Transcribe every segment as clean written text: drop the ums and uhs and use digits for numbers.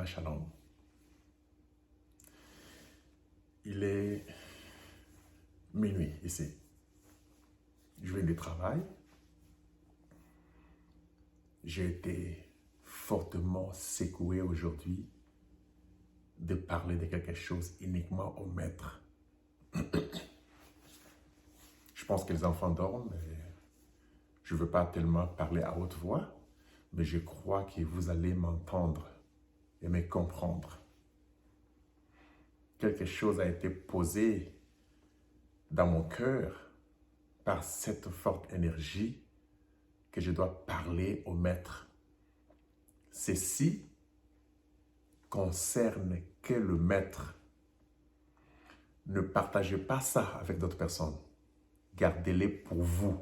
Shalom. Il est minuit ici. Je viens du travail. J'ai été fortement secoué aujourd'hui de parler de quelque chose uniquement au maître. Je pense que les enfants dorment. Je ne veux pas tellement parler à haute voix, mais je crois que vous allez m'entendre et me comprendre. Quelque chose a été posé dans mon cœur par cette forte énergie que je dois parler au maître. Ceci concerne que le maître. Ne partagez pas ça avec d'autres personnes. Gardez-les pour vous.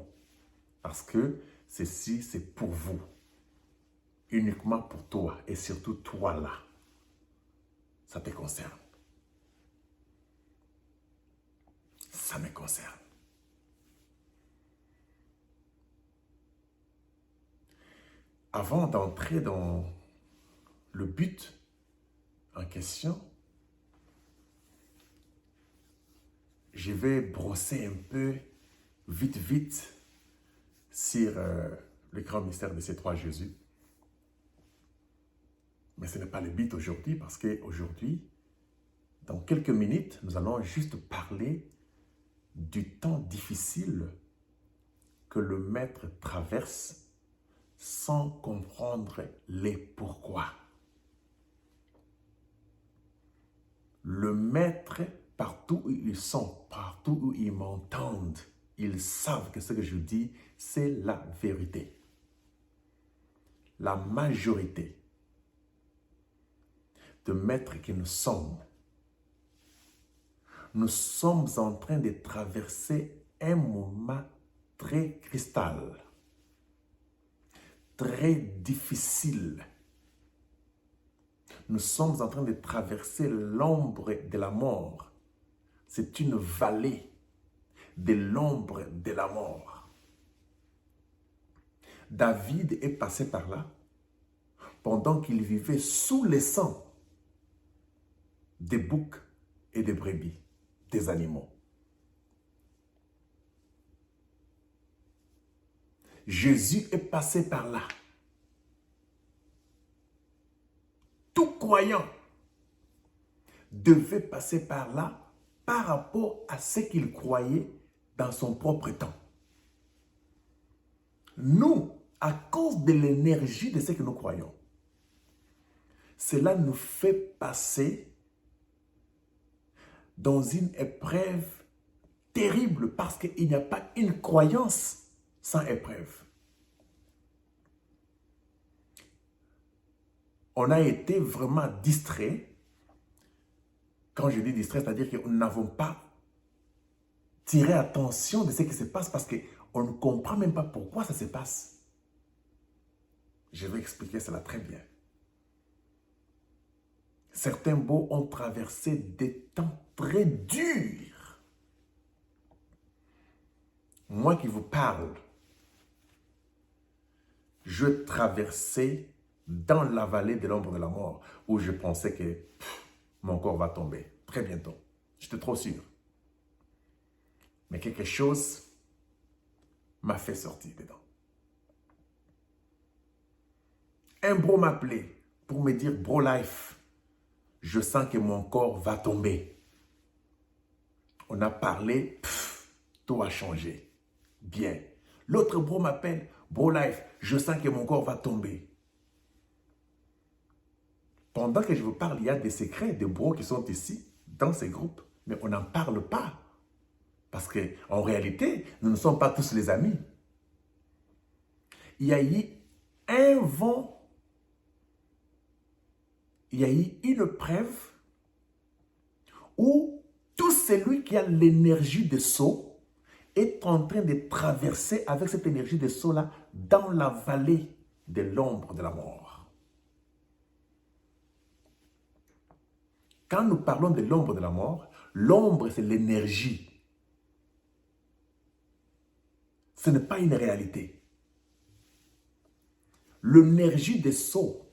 Parce que ceci, c'est pour vous. Uniquement pour toi. Et surtout toi là. Ça te concerne. Ça me concerne. Avant d'entrer dans le but en question, je vais brosser un peu, vite, sur le grand mystère de ces trois Jésus. Mais ce n'est pas le but aujourd'hui, parce qu'aujourd'hui, dans quelques minutes, nous allons juste parler du temps difficile que le maître traverse sans comprendre les pourquoi. Le maître, partout où ils sont, partout où ils m'entendent, ils savent que ce que je dis, c'est la vérité. La majorité de maîtres que nous sommes en train de traverser un moment très cristal, très difficile. Nous sommes en train de traverser l'ombre de la mort. C'est une vallée de l'ombre de la mort. David est passé par là pendant qu'il vivait sous les sangs des boucs et des brebis, des animaux. Jésus est passé par là. Tout croyant devait passer par là par rapport à ce qu'il croyait dans son propre temps. Nous, à cause de l'énergie de ce que nous croyons, cela nous fait passer dans une épreuve terrible parce qu'il n'y a pas une croyance sans épreuve. On a été vraiment distrait. Quand je dis distrait, c'est-à-dire que nous n'avons pas tiré attention de ce qui se passe parce qu'on ne comprend même pas pourquoi ça se passe. Je vais expliquer cela très bien. Certains beaux ont traversé des temps très durs. Moi qui vous parle, je traversais dans la vallée de l'ombre de la mort où je pensais que mon corps va tomber très bientôt. J'étais trop sûr. Mais quelque chose m'a fait sortir dedans. Un bro m'a appelé pour me dire, bro life, je sens que mon corps va tomber. On a parlé, tout a changé. Bien. L'autre bro m'appelle, bro life, je sens que mon corps va tomber. Pendant que je vous parle, il y a des secrets, des bros qui sont ici, dans ces groupes, mais on n'en parle pas. Parce qu'en réalité, nous ne sommes pas tous les amis. Il y a eu un vent, il y a eu une preuve où tout celui qui a l'énergie de saut est en train de traverser avec cette énergie de saut-là dans la vallée de l'ombre de la mort. Quand nous parlons de l'ombre de la mort, l'ombre c'est l'énergie. Ce n'est pas une réalité. L'énergie des sauts,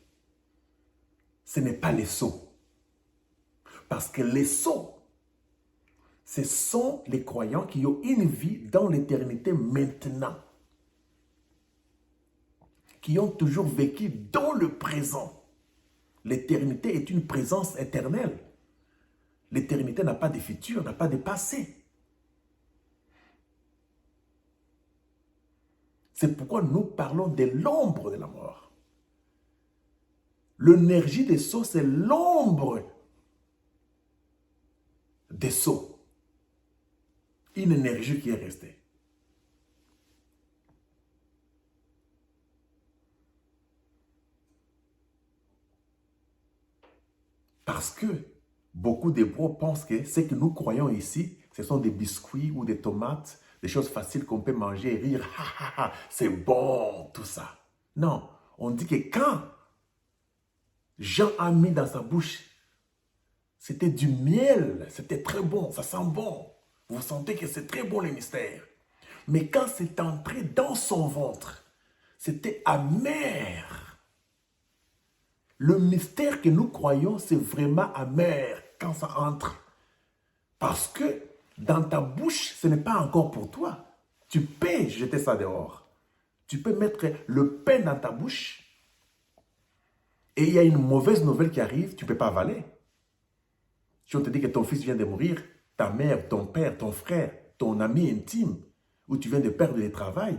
ce n'est pas les sots. Parce que les sots, ce sont les croyants qui ont une vie dans l'éternité maintenant. Qui ont toujours vécu dans le présent. L'éternité est une présence éternelle. L'éternité n'a pas de futur, n'a pas de passé. C'est pourquoi nous parlons de l'ombre de la mort. L'énergie des sceaux, c'est l'ombre des sceaux. Une énergie qui est restée. Parce que beaucoup d'Hébreux pensent que ce que nous croyons ici, ce sont des biscuits ou des tomates, des choses faciles qu'on peut manger et rire. C'est bon, tout ça. Non, on dit que quand Jean a mis dans sa bouche, c'était du miel, c'était très bon, ça sent bon. Vous sentez que c'est très bon le mystère. Mais quand c'est entré dans son ventre, c'était amer. Le mystère que nous croyons, c'est vraiment amer quand ça entre. Parce que dans ta bouche, ce n'est pas encore pour toi. Tu peux jeter ça dehors. Tu peux mettre le pain dans ta bouche et il y a une mauvaise nouvelle qui arrive, tu ne peux pas avaler. Si on te dit que ton fils vient de mourir, ta mère, ton père, ton frère, ton ami intime, ou tu viens de perdre le travail,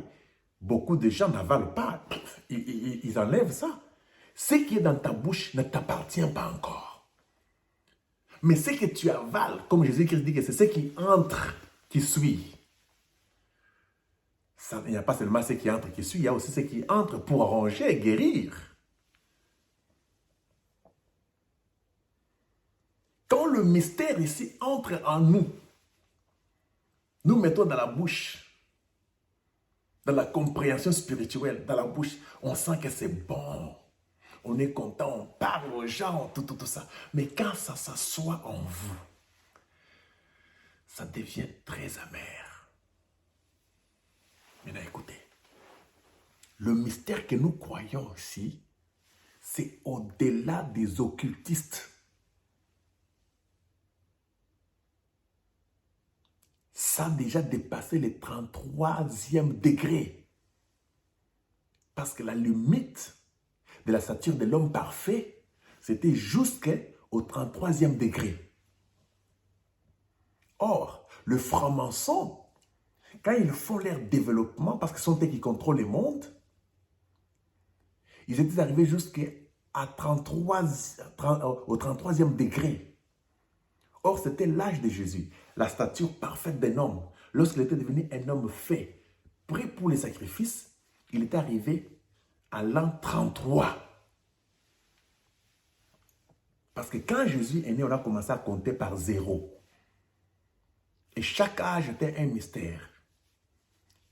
beaucoup de gens n'avalent pas. Ils enlèvent ça. Ce qui est dans ta bouche ne t'appartient pas encore. Mais ce que tu avales, comme Jésus-Christ dit que c'est ce qui entre, qui suit. Il n'y a pas seulement ce qui entre, qui suit, il y a aussi ce qui entre pour arranger et guérir. Quand le mystère ici entre en nous, nous mettons dans la bouche, dans la compréhension spirituelle, dans la bouche, on sent que c'est bon. On est content, on parle aux gens, tout ça. Mais quand ça s'assoit en vous, ça devient très amer. Maintenant, écoutez. Le mystère que nous croyons ici, c'est au-delà des occultistes. Ça a déjà dépassé le 33e degré. Parce que la limite de la stature de l'homme parfait, c'était jusqu'au 33e degré. Or, le franc-maçon, quand ils font leur développement, parce que ce sont eux qui contrôlent le monde, ils étaient arrivés au 33e degré. Or, c'était l'âge de Jésus, la stature parfaite d'un homme. Lorsqu'il était devenu un homme fait, prêt pour les sacrifices, il est arrivé à l'an 33. Parce que quand Jésus est né, on a commencé à compter par 0. Et chaque âge était un mystère.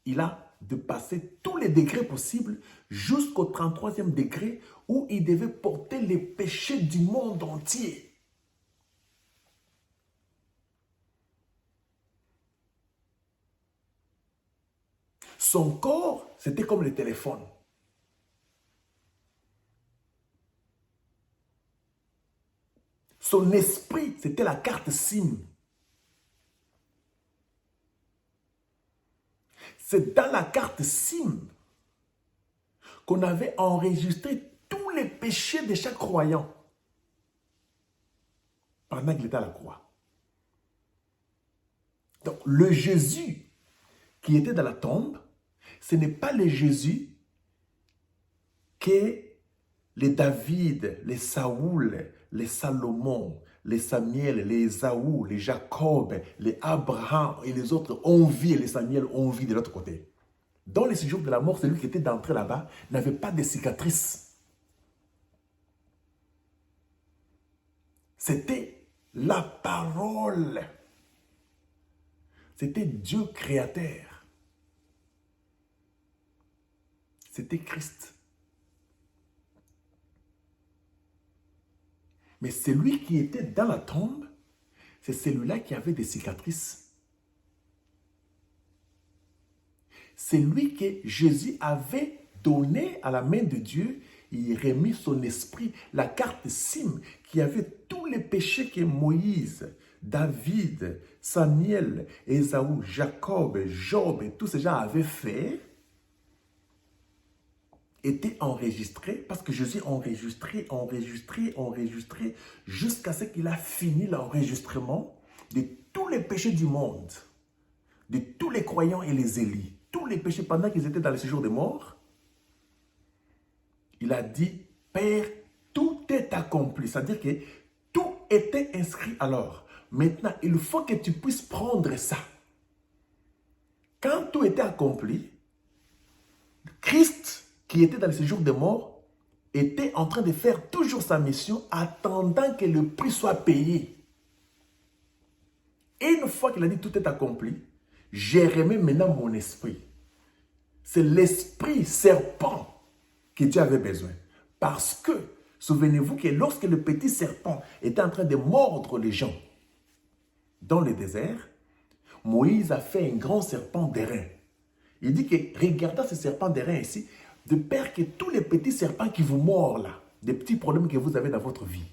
Il a dépassé tous les degrés possibles jusqu'au 33e degré où il devait porter les péchés du monde entier. Son corps, c'était comme le téléphone. Son esprit, c'était la carte SIM. C'est dans la carte SIM qu'on avait enregistré tous les péchés de chaque croyant pendant qu'il était à la croix. Donc, le Jésus qui était dans la tombe, ce n'est pas le Jésus que les David, les Saoul, les Salomon, les Samuel, les Ésaü, les Jacob, les Abraham et les autres ont vu et les Samuel ont vu de l'autre côté. Dans les séjours de la mort, celui qui était d'entrée là-bas n'avait pas de cicatrices. C'était la parole. C'était Dieu créateur. C'était Christ. Mais celui qui était dans la tombe, c'est celui-là qui avait des cicatrices. C'est lui que Jésus avait donné à la main de Dieu il remit son esprit, la carte SIM, qui avait tous les péchés que Moïse, David, Samuel, Ésaü, Jacob, Job et tous ces gens avaient fait, était enregistré, parce que Jésus enregistrait, jusqu'à ce qu'il a fini l'enregistrement de tous les péchés du monde, de tous les croyants et les élus, tous les péchés pendant qu'ils étaient dans le séjour des morts. Il a dit, Père, tout est accompli. C'est-à-dire que tout était inscrit alors. Maintenant, il faut que tu puisses prendre ça. Quand tout était accompli, Christ, qui était dans le séjour des morts, était en train de faire toujours sa mission, attendant que le prix soit payé. Et une fois qu'il a dit tout est accompli, j'ai remis maintenant mon esprit. C'est l'esprit serpent que Dieu avait besoin. Parce que, souvenez-vous que lorsque le petit serpent était en train de mordre les gens dans le désert, Moïse a fait un grand serpent d'airain. Il dit que, regardez ce serpent d'airain ici, de peur que tous les petits serpents qui vous mordent là, des petits problèmes que vous avez dans votre vie,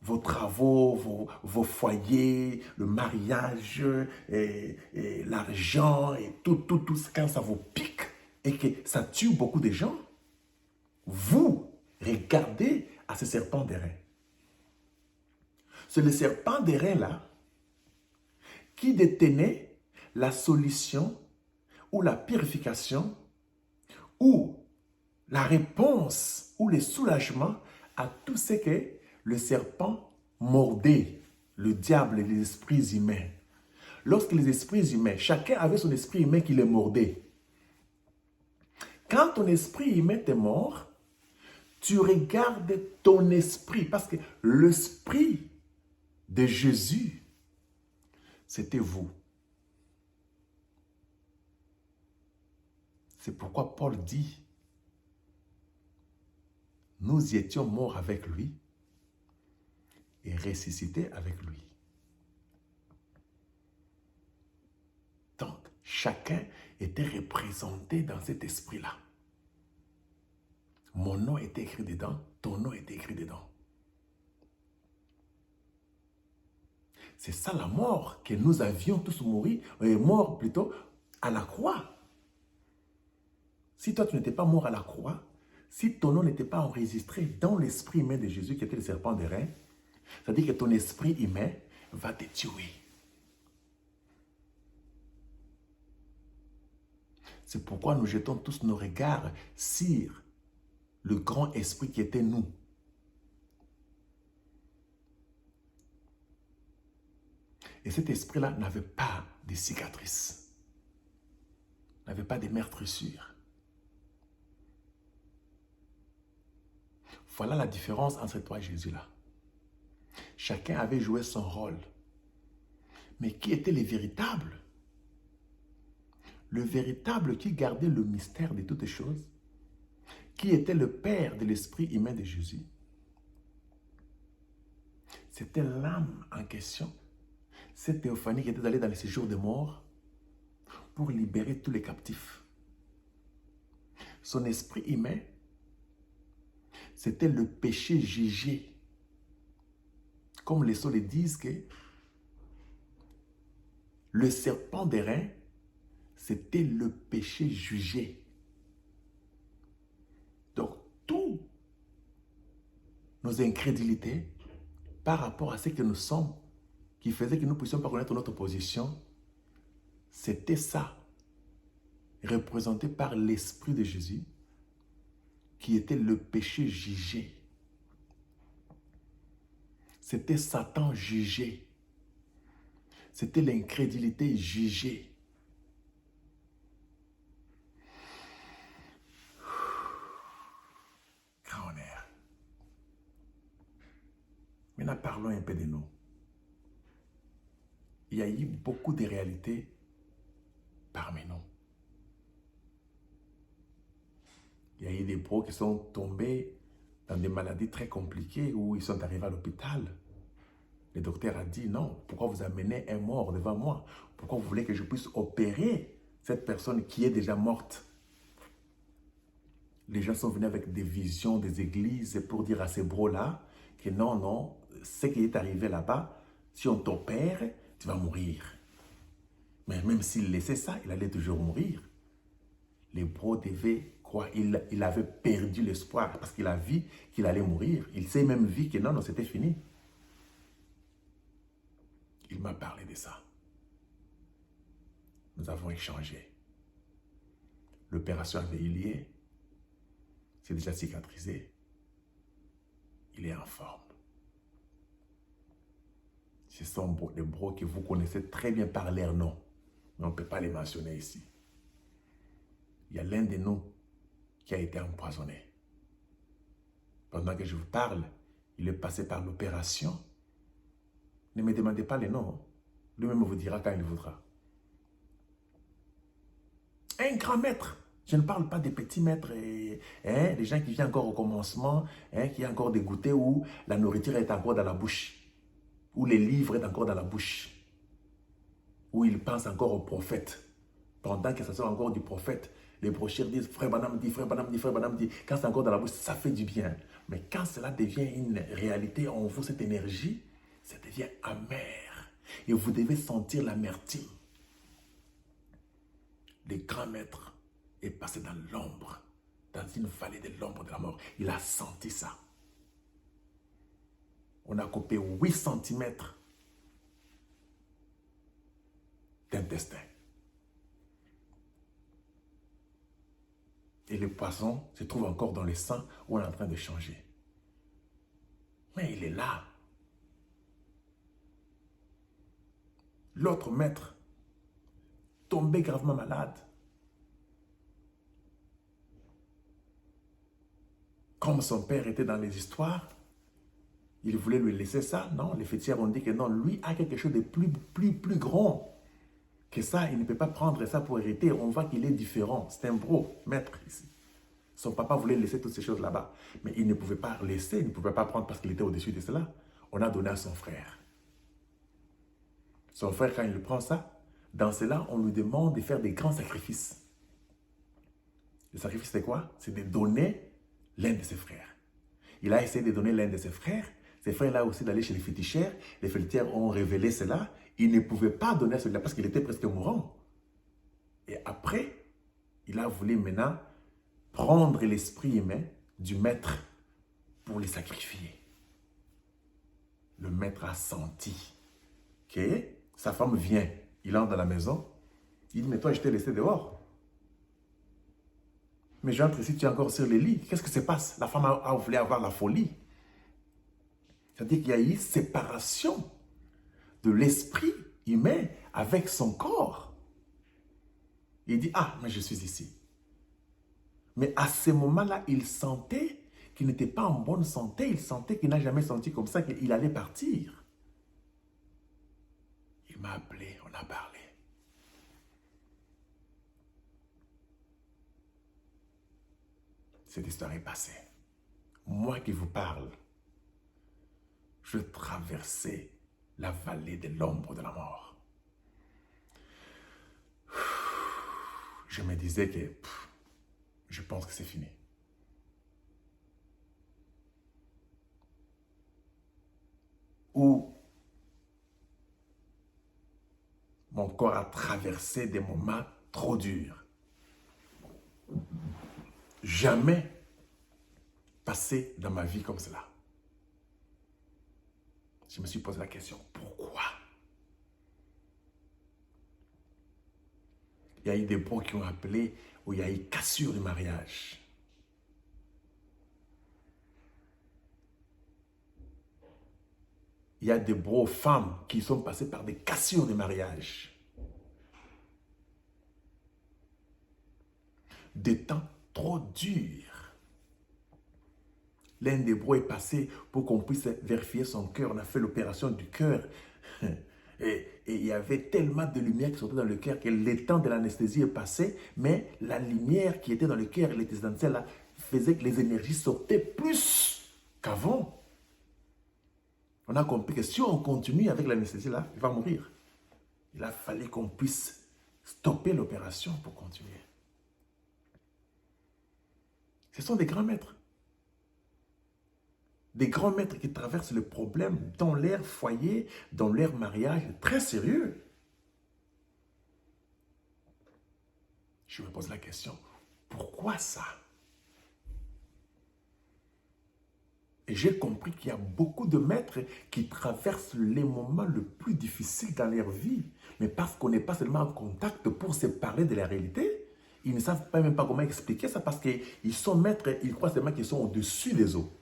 vos travaux, vos foyers, le mariage, l'argent, et tout, quand ça vous pique et que ça tue beaucoup de gens, vous regardez à ce serpent d'airain. C'est le serpent d'airain là qui détenait la solution ou la purification ou la réponse ou le soulagement à tout ce que le serpent mordait, le diable et les esprits humains. Lorsque les esprits humains, chacun avait son esprit humain qui les mordait. Quand ton esprit humain est mort, tu regardes ton esprit, parce que l'esprit de Jésus, c'était vous. C'est pourquoi Paul dit, nous étions morts avec lui et ressuscités avec lui. Donc, chacun était représenté dans cet esprit-là. Mon nom était écrit dedans, ton nom était écrit dedans. C'est ça la mort que nous avions tous mort plutôt à la croix. Si toi tu n'étais pas mort à la croix, si ton nom n'était pas enregistré dans l'esprit humain de Jésus qui était le serpent d'airain, c'est-à-dire que ton esprit humain va te tuer. C'est pourquoi nous jetons tous nos regards sur le grand esprit qui était nous. Et cet esprit-là n'avait pas de cicatrices, n'avait pas de meurtrissures. Voilà la différence entre toi et Jésus-là. Chacun avait joué son rôle. Mais qui était le véritable? Le véritable qui gardait le mystère de toutes choses, qui était le Père de l'esprit humain de Jésus. C'était l'âme en question. Cette théophanie qui était allée dans le séjour des morts pour libérer tous les captifs. Son esprit humain, c'était le péché jugé. Comme les sols disent que le serpent d'airain, c'était le péché jugé. Donc, toutes nos incrédulités par rapport à ce que nous sommes, qui faisait que nous ne puissions pas connaître notre position, c'était ça, représenté par l'Esprit de Jésus, qui était le péché jugé. C'était Satan jugé. C'était l'incrédulité jugée. Grand air. Maintenant, parlons un peu de nous. Il y a eu beaucoup de réalités parmi nous. Il y a eu des pros qui sont tombés dans des maladies très compliquées où ils sont arrivés à l'hôpital. Le docteur a dit non, pourquoi vous amenez un mort devant moi? Pourquoi vous voulez que je puisse opérer cette personne qui est déjà morte? les gens sont venus avec des visions des églises pour dire à ces bros-là que non, non, ce qui est arrivé là-bas, si on t'opère, tu vas mourir. Mais même s'il laissait ça, il allait toujours mourir. Les bros devaient quoi? Il avait perdu l'espoir parce qu'il a vu qu'il allait mourir. Il s'est même vu que non, non, c'était fini. Il m'a parlé de ça. Nous avons échangé. L'opération avait eu lieu. C'est déjà cicatrisé. Il est en forme. Ce sont des bros que vous connaissez très bien par leur nom. Mais on ne peut pas les mentionner ici. Il y a l'un de nous qui a été empoisonné. Pendant que je vous parle, il est passé par l'opération. Ne me demandez pas les noms. Lui-même vous dira quand il voudra. Un grand maître. Je ne parle pas des petits maîtres, des gens qui viennent encore au commencement, qui ont encore dégoûté, où la nourriture est encore dans la bouche, où les livres sont encore dans la bouche, où ils pensent encore au prophète. Pendant que ça sort encore du prophète, les brochures disent frère Banam dit, frère Banam dit, frère Banam dit. Quand c'est encore dans la bouche, ça fait du bien. Mais quand cela devient une réalité en vous, cette énergie, ça devient amer. Et vous devez sentir l'amertume. Le grand maître est passé dans l'ombre, dans une vallée de l'ombre de la mort. Il a senti ça. On a coupé 8 cm d'intestin. Et le poison se trouve encore dans le sang où on est en train de changer. Mais il est là. L'autre maître, tombé gravement malade. Comme son père était dans les histoires, il voulait lui laisser ça. Non, les fêtières ont dit que non, lui a quelque chose de plus grand que ça. Il ne peut pas prendre ça pour hériter. On voit qu'il est différent. C'est un bro, maître ici. Son papa voulait laisser toutes ces choses là-bas. Mais il ne pouvait pas laisser, il ne pouvait pas prendre parce qu'il était au-dessus de cela. On a donné à son frère. Son frère, quand il prend ça, dans cela, on lui demande de faire des grands sacrifices. Le sacrifice, c'est quoi? C'est de donner l'un de ses frères. Il a essayé de donner l'un de ses frères. Ses frères là aussi d'aller chez les fétichères. Les fétichères ont révélé cela. Il ne pouvait pas donner celui-là parce qu'il était presque mourant. Et après, il a voulu maintenant prendre l'esprit humain du maître pour les sacrifier. Le maître a senti que sa femme vient. Il entre dans la maison. Il dit, mais toi, je t'ai laissé dehors. Mais j'entre ici, tu es encore sur les lits. Qu'est-ce que se passe? La femme a voulu avoir la folie. C'est-à-dire qu'il y a eu séparation de l'esprit humain avec son corps. Il dit, ah, mais je suis ici. Mais à ce moment-là, il sentait qu'il n'était pas en bonne santé. Il sentait qu'il n'a jamais senti comme ça, qu'il allait partir. Il m'a appelé, on a parlé. Cette histoire est passée. Moi qui vous parle, je traversais la vallée de l'ombre de la mort. Je me disais que je pense que c'est fini. Où mon corps a traversé des moments trop durs. Jamais passé dans ma vie comme cela. Je me suis posé la question, pourquoi? Il y a eu des bros qui ont appelé où il y a eu cassure du mariage. Il y a des bros femmes qui sont passées par des cassures de mariage. Des temps trop durs. L'un des bros est passé pour qu'on puisse vérifier son cœur. On a fait l'opération du cœur. Et il y avait tellement de lumière qui sortait dans le cœur que le temps de l'anesthésie est passé, mais la lumière qui était dans le cœur, les étincelles là, faisait que les énergies sortaient plus qu'avant. On a compris que si on continue avec l'anesthésie là, il va mourir. Il a fallu qu'on puisse stopper l'opération pour continuer. Ce sont des grands maîtres. Des grands maîtres qui traversent le problème dans leur foyer, dans leur mariage, très sérieux. Je me pose la question, pourquoi ça? Et j'ai compris qu'il y a beaucoup de maîtres qui traversent les moments les plus difficiles dans leur vie. Mais parce qu'on n'est pas seulement en contact pour se parler de la réalité, ils ne savent pas même pas comment expliquer ça parce qu'ils sont maîtres, ils croient seulement qu'ils sont au-dessus des eaux.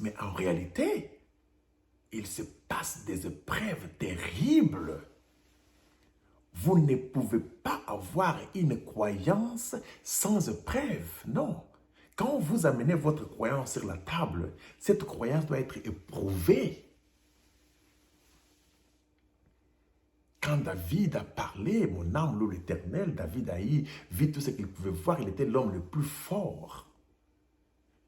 Mais en réalité, il se passe des épreuves terribles. Vous ne pouvez pas avoir une croyance sans épreuve, non. Quand vous amenez votre croyance sur la table, cette croyance doit être éprouvée. Quand David a parlé, mon âme loue l'Éternel, David a vu tout ce qu'il pouvait voir, il était l'homme le plus fort.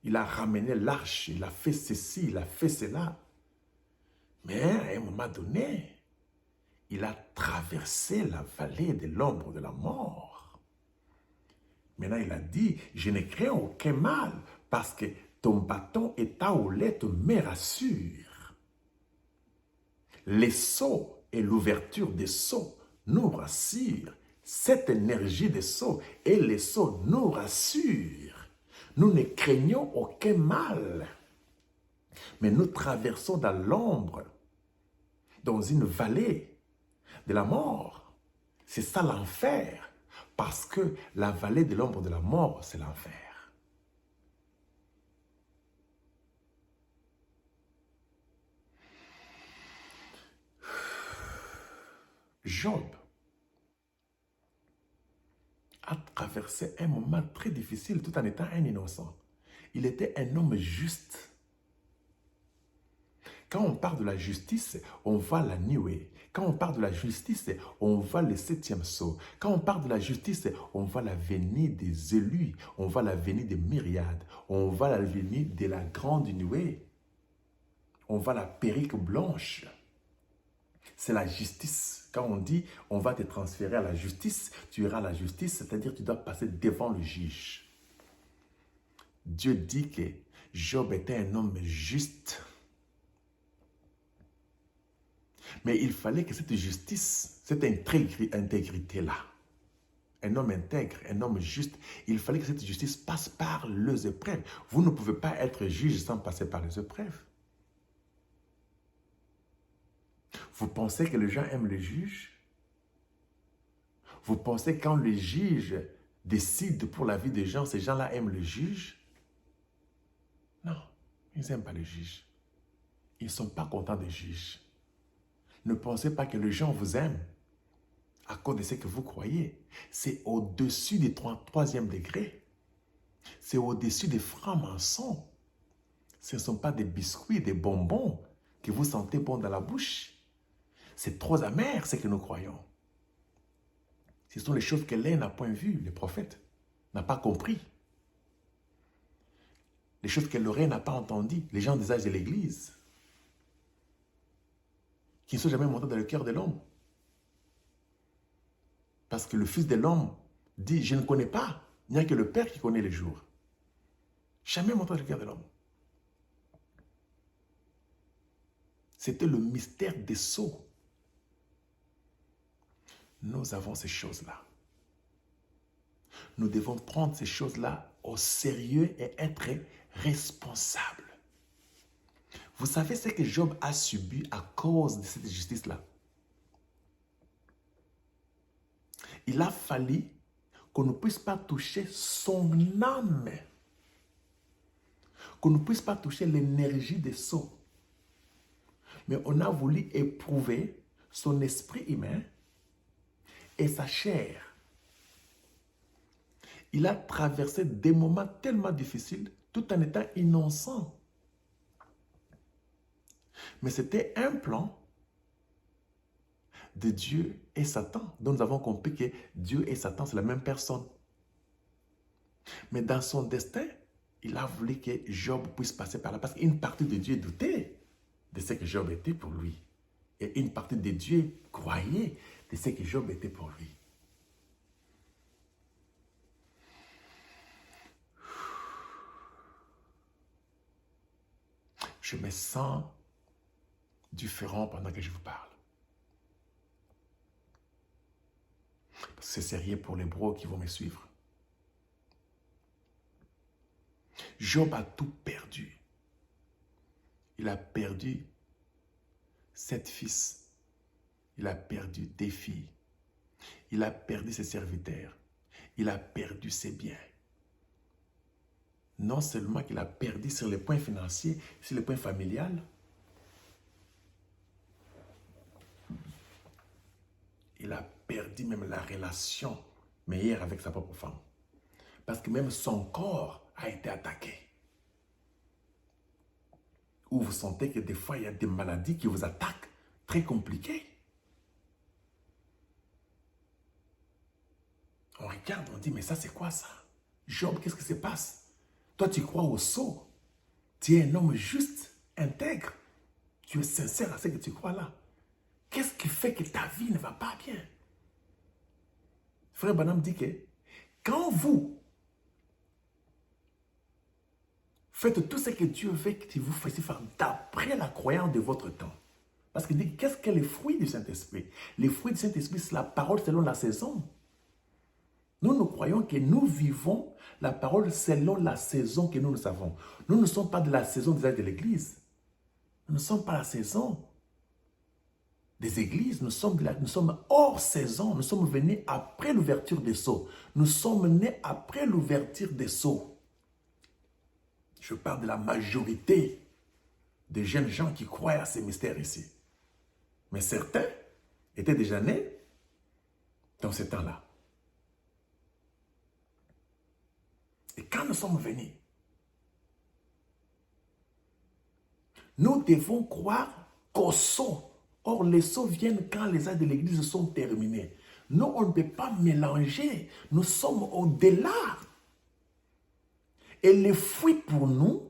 Il a ramené l'arche, il a fait ceci, il a fait cela. Mais à un moment donné, il a traversé la vallée de l'ombre de la mort. Maintenant, il a dit, je ne crains aucun mal parce que ton bâton et ta houlette me rassurent. Les sauts et l'ouverture des sauts nous rassurent. Cette énergie des sauts et les sauts nous rassurent. Nous ne craignons aucun mal. Mais nous traversons dans l'ombre, dans une vallée de la mort. C'est ça l'enfer. Parce que la vallée de l'ombre de la mort, c'est l'enfer. Job a traversé un moment très difficile tout en étant un innocent. Il était un homme juste. Quand on parle de la justice, on voit la nuée. Quand on parle de la justice, on voit le 7e sceau. Quand on parle de la justice, on voit la venue des élus. On voit la venue des myriades. On voit la venue de la grande nuée. On voit la perruque blanche. C'est la justice. Quand on dit, on va te transférer à la justice, tu iras à la justice, c'est-à-dire que tu dois passer devant le juge. Dieu dit que Job était un homme juste. Mais il fallait que cette justice, cette intégrité-là, un homme intègre, un homme juste, il fallait que cette justice passe par les épreuves. Vous ne pouvez pas être juge sans passer par les épreuves. Vous pensez que les gens aiment les juges? Vous pensez que quand les juges décident pour la vie des gens, ces gens-là aiment le juge? Non, ils n'aiment pas le juge. Ils ne sont pas contents des juges. Ne pensez pas que les gens vous aiment à cause de ce que vous croyez. C'est au-dessus du troisième degré. C'est au-dessus des francs-maçons. Ce ne sont pas des biscuits, des bonbons que vous sentez bon dans la bouche. C'est trop amer ce que nous croyons. Ce sont les choses que l'un n'a point vues, le prophète n'a pas compris. Les choses que l'oreille n'a pas entendues, les gens des âges de l'Église, qui ne sont jamais montés dans le cœur de l'homme. Parce que le Fils de l'homme dit, je ne connais pas, il n'y a que le Père qui connaît les jours. Jamais monté dans le cœur de l'homme. C'était le mystère des sceaux. Nous avons ces choses-là. Nous devons prendre ces choses-là au sérieux et être responsables. Vous savez ce que Job a subi à cause de cette justice-là? Il a fallu qu'on ne puisse pas toucher son âme. Qu'on ne puisse pas toucher l'énergie des sceaux. Mais on a voulu éprouver son esprit humain et sa chair. Il a traversé des moments tellement difficiles tout en étant innocent. Mais c'était un plan de Dieu et Satan, dont nous avons compris que Dieu et Satan, c'est la même personne. Mais dans son destin, il a voulu que Job puisse passer par là, parce qu'une partie de Dieu doutait de ce que Job était pour lui. Et une partie de Dieu croyait de ce que Job était pour lui. Je me sens différent pendant que je vous parle. Parce que c'est sérieux pour les bros qui vont me suivre. Job a tout perdu. Il a perdu 7 fils. Il a perdu des filles. Il a perdu ses serviteurs. Il a perdu ses biens. Non seulement qu'il a perdu sur les points financiers, sur les points familial, il a perdu même la relation meilleure avec sa propre femme. Parce que même son corps a été attaqué. Ou vous sentez que des fois, il y a des maladies qui vous attaquent, très compliquées. On regarde, on dit, mais ça c'est quoi ça? Job, qu'est-ce qui se passe? Toi, tu crois au sceau. Tu es un homme juste, intègre. Tu es sincère à ce que tu crois là. Qu'est-ce qui fait que ta vie ne va pas bien? Frère Branham dit que quand vous faites tout ce que Dieu veut que vous fassiez faire d'après la croyance de votre temps. Parce qu'il dit, qu'est-ce que les fruits du Saint-Esprit? Les fruits du Saint-Esprit, c'est la parole selon la saison. Nous croyons que nous vivons la parole selon la saison que nous avons. Nous ne sommes pas de la saison des âges de l'Église. Nous ne sommes pas la saison des églises. Nous sommes hors saison. Nous sommes venus après l'ouverture des sceaux. Nous sommes nés après l'ouverture des sceaux. Je parle de la majorité des jeunes gens qui croient à ces mystères ici. Mais certains étaient déjà nés dans ce temps-là. Et quand nous sommes venus, nous devons croire qu'au sceau. Or, les sceaux viennent quand les âges de l'Église sont terminés. Nous, on ne peut pas mélanger. Nous sommes au-delà. Et les fruits pour nous,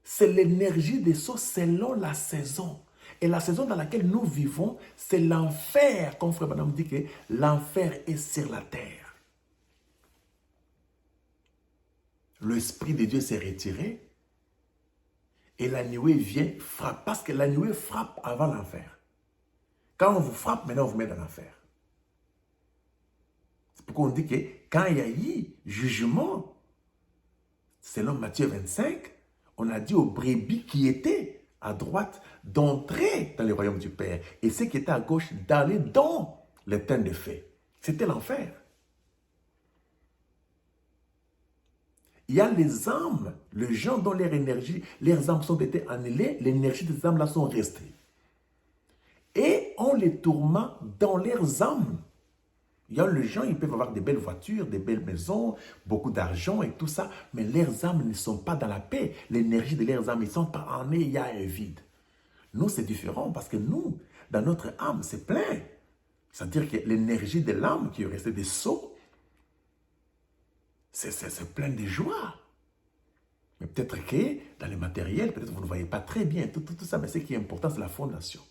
c'est l'énergie des sceaux selon la saison. Et la saison dans laquelle nous vivons, c'est l'enfer. Comme Frère Branham dit que l'enfer est sur la terre. L'Esprit de Dieu s'est retiré et la nuée vient frapper. Parce que la nuée frappe avant l'enfer. Quand on vous frappe, maintenant on vous met dans l'enfer. C'est pourquoi on dit que quand il y a eu jugement, selon Matthieu 25, on a dit aux brebis qui étaient à droite d'entrer dans le royaume du Père. Et ceux qui étaient à gauche d'aller dans l'éternel de feu. C'était l'enfer. Il y a les âmes, les gens dont leur énergie, leurs âmes sont été annulées, l'énergie des âmes là sont restées. Et on les tourmente dans leurs âmes. Il y a les gens, ils peuvent avoir des belles voitures, des belles maisons, beaucoup d'argent et tout ça, mais leurs âmes ne sont pas dans la paix. L'énergie de leurs âmes, ils sont pas en eux, il y a un vide. Nous, c'est différent parce que nous, dans notre âme, c'est plein. C'est-à-dire que l'énergie de l'âme qui est restée des sceaux, c'est plein de joie. Mais peut-être que dans le matériel, peut-être vous ne voyez pas très bien tout ça, mais ce qui est important, c'est la fondation.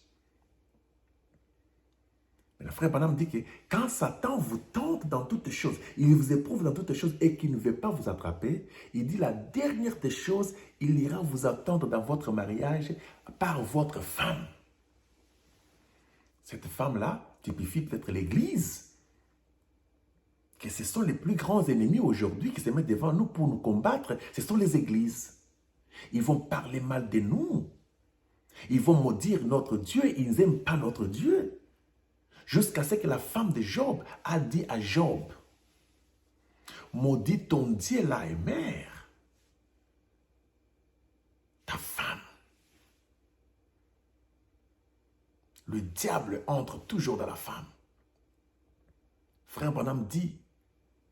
Mais le frère Branham dit que quand Satan vous tente dans toutes choses, il vous éprouve dans toutes choses et qu'il ne veut pas vous attraper, il dit la dernière des choses, il ira vous attendre dans votre mariage par votre femme. Cette femme-là typifie peut-être l'Église. Que ce sont les plus grands ennemis aujourd'hui qui se mettent devant nous pour nous combattre, ce sont les églises. Ils vont parler mal de nous. Ils vont maudire notre Dieu, ils n'aiment pas notre Dieu. Jusqu'à ce que la femme de Job a dit à Job, maudit ton Dieu là et mère, ta femme. Le diable entre toujours dans la femme. Frère Branham dit,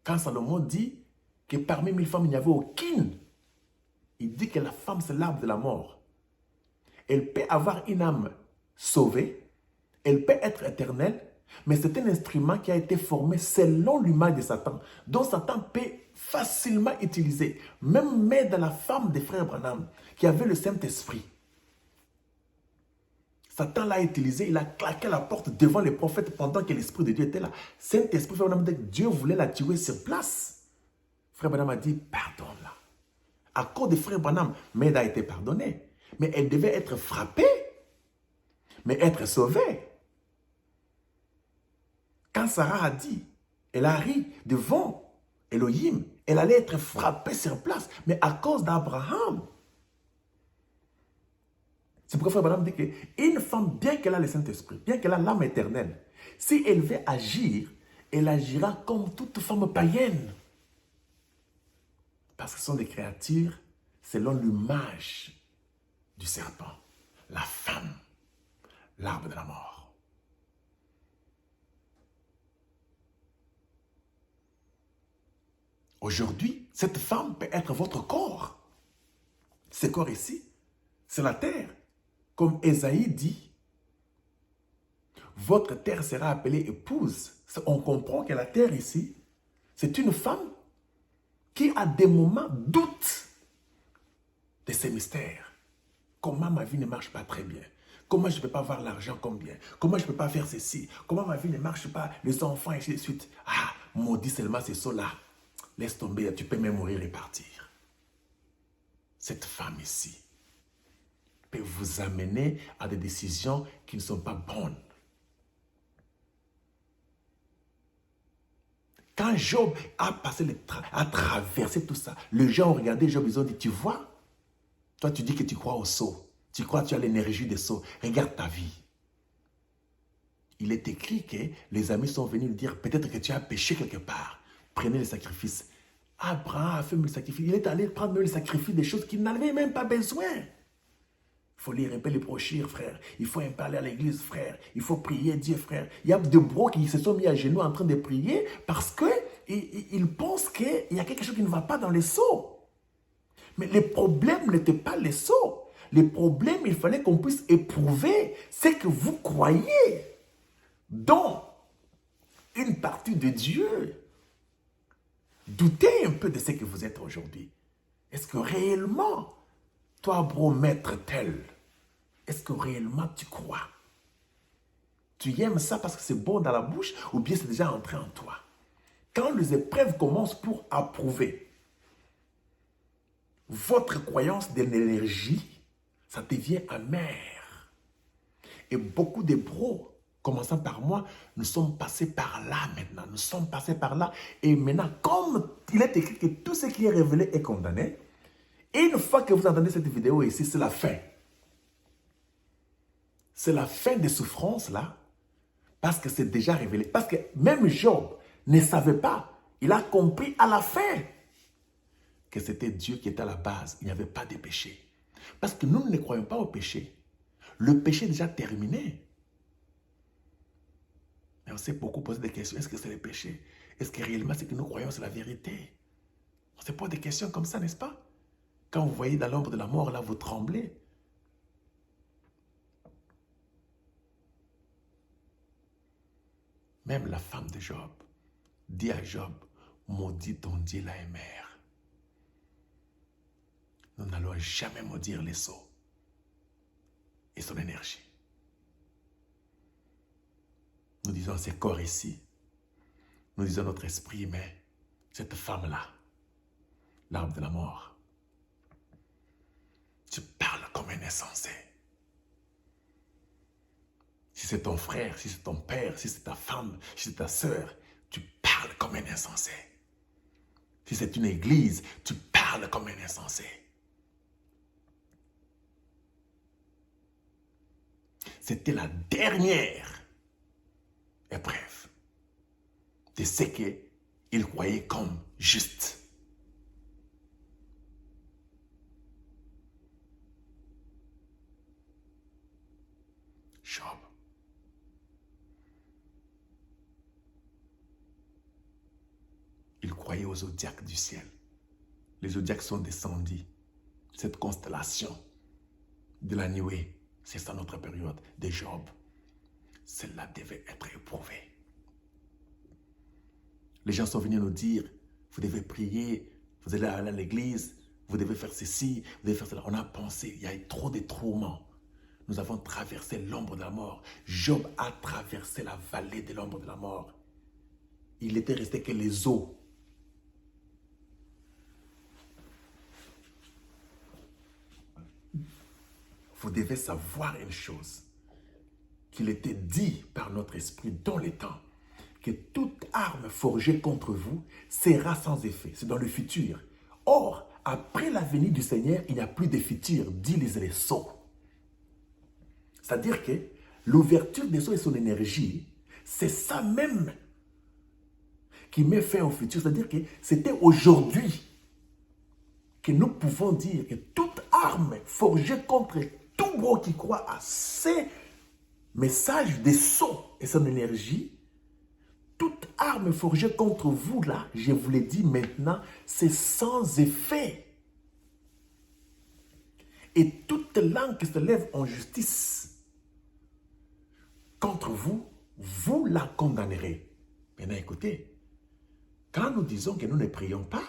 quand Salomon dit que parmi 1000 femmes, il n'y avait aucune, il dit que la femme, c'est l'arbre de la mort. Elle peut avoir une âme sauvée, elle peut être éternelle, mais c'est un instrument qui a été formé selon l'image de Satan, dont Satan peut facilement utiliser, même dans la femme des frères Branham, qui avait le Saint-Esprit. Satan l'a utilisé, il a claqué la porte devant les prophètes pendant que l'Esprit de Dieu était là. Saint-Esprit, Frère Branham, Dieu voulait la tuer sur place. Frère Branham a dit, pardonne-la. à cause de frère Branham, Med a été pardonnée. Mais elle devait être frappée, mais être sauvée. Quand Sarah a dit, elle a ri devant Elohim, elle allait être frappée sur place, mais à cause d'Abraham. C'est pourquoi frère Branham dit qu'une femme, bien qu'elle a le Saint-Esprit, bien qu'elle a l'âme éternelle, si elle veut agir, elle agira comme toute femme païenne. Parce que ce sont des créatures selon l'image du serpent, la femme, l'arbre de la mort. Aujourd'hui, cette femme peut être votre corps. Ce corps ici, c'est la terre. Comme Ésaïe dit, votre terre sera appelée épouse. On comprend que la terre ici, c'est une femme qui à des moments doute de ces mystères. Comment ma vie ne marche pas très bien? Comment je ne peux pas avoir l'argent comme bien? Comment je ne peux pas faire ceci? Comment ma vie ne marche pas? Les enfants, et ainsi de suite. Ah, maudit seulement ces sauts-là. Laisse tomber, tu peux même mourir et partir. Cette femme ici peut vous amener à des décisions qui ne sont pas bonnes. Quand Job a passé à traverser tout ça, les gens ont regardé Job, ils ont dit, tu vois, toi tu dis que tu crois au sceau, tu crois que tu as l'énergie des sceaux, regarde ta vie. Il est écrit que les amis sont venus lui dire, peut-être que tu as péché quelque part, prenez le sacrifice. Abraham a fait le sacrifice, il est allé prendre le sacrifice des choses qu'il n'avait même pas besoin. Il faut lire un peu les brochures, frère. Il faut un peu aller à l'église, frère. Il faut prier Dieu, frère. Il y a des bros qui se sont mis à genoux en train de prier parce qu'ils pensent qu'il y a quelque chose qui ne va pas dans les seaux. Mais le problème n'était pas les seaux. Le problème, il fallait qu'on puisse éprouver ce que vous croyez dans une partie de Dieu. Doutez un peu de ce que vous êtes aujourd'hui. Est-ce que réellement, toi, bro, maître tel, est-ce que réellement tu crois? Tu aimes ça parce que c'est bon dans la bouche ou bien c'est déjà entré en toi? Quand les épreuves commencent pour approuver votre croyance de l'énergie, ça devient amer. Et beaucoup de bros, commençant par moi, nous sommes passés par là maintenant. Nous sommes passés par là. Et maintenant, comme il est écrit que tout ce qui est révélé est condamné, et une fois que vous entendez cette vidéo ici, c'est la fin. C'est la fin des souffrances là, parce que c'est déjà révélé. Parce que même Job ne savait pas. Il a compris à la fin que c'était Dieu qui était à la base. Il n'y avait pas de péché. Parce que nous ne croyons pas au péché. Le péché est déjà terminé. Mais on s'est beaucoup posé des questions. Est-ce que c'est le péché? Est-ce que réellement ce que nous croyons c'est la vérité? On se pose des questions comme ça, n'est-ce pas? Quand vous voyez dans l'ombre de la mort, là, vous tremblez. Même la femme de Job dit à Job, maudit ton Dieu la mère. Nous n'allons jamais maudire les sceaux et son énergie. Nous disons ces corps ici. Nous disons notre esprit, mais cette femme-là, l'arbre de la mort, tu parles comme un insensé. Si c'est ton frère, si c'est ton père, si c'est ta femme, si c'est ta soeur, tu parles comme un insensé. Si c'est une église, tu parles comme un insensé. C'était la dernière épreuve de ce qu'il croyait comme juste. Job. Il croyait aux zodiaques du ciel. Les zodiaques sont descendus. Cette constellation de la nuée, c'est ça notre période de Job. Celle-là devait être éprouvée. Les gens sont venus nous dire, vous devez prier, vous allez aller à l'église, vous devez faire ceci, vous devez faire cela. On a pensé, il y a eu trop de tourments. Nous avons traversé l'ombre de la mort. Job a traversé la vallée de l'ombre de la mort. Il n'était resté que les eaux. vous devez savoir une chose, qu'il était dit par notre esprit dans les temps, que toute arme forgée contre vous sera sans effet. C'est dans le futur. Or, après la venue du Seigneur, il n'y a plus de futur, disent les sceaux. C'est-à-dire que l'ouverture des sceaux et son énergie, c'est ça même qui met fin au futur. C'est-à-dire que c'était aujourd'hui que nous pouvons dire que toute arme forgée contre tout gros qui croit à ces messages des sceaux et son énergie, toute arme forgée contre vous, là, je vous l'ai dit maintenant, c'est sans effet. Et toute langue qui se lève en justice contre vous, vous la condamnerez. Maintenant, écoutez, quand nous disons que nous ne prions pas,